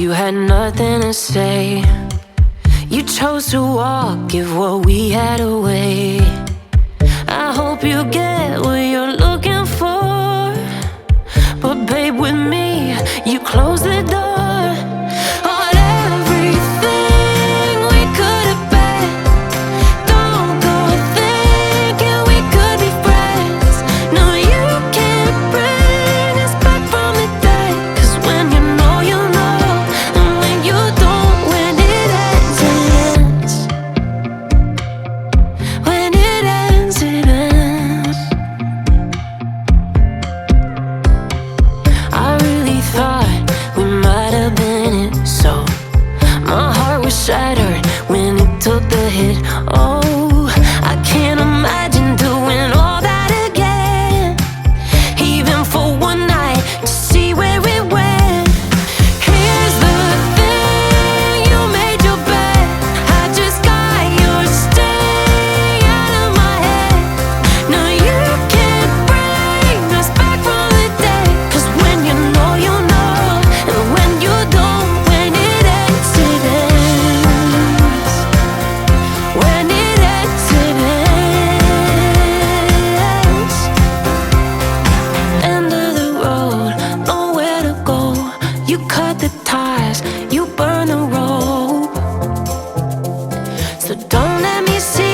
You had nothing to say. You chose to walk, give what we had away. I hope you get what you're looking for, but babe, with me, you close the door on everything we could have been. Don't go thinking we could be friends. No, you can't bring us back from the dead. 'Cause when you know, you know, and when you don't, when it ends, it ends. When it ends, it ends. I really thought we might have been it, so my heart was shattered when it took the hit. Oh, I can't imagine doing all that again, even for one night, to see where it went. Here's the thing, you made your bed, I just got your stay out of my head. No, you can't bring us back from the dead. 'Cause when you know, you know, and when you don't, when it ends, it ends. When it ends, it ends. End of the road, nowhere to go. You cut the ties, you burn the rope. So don't let me see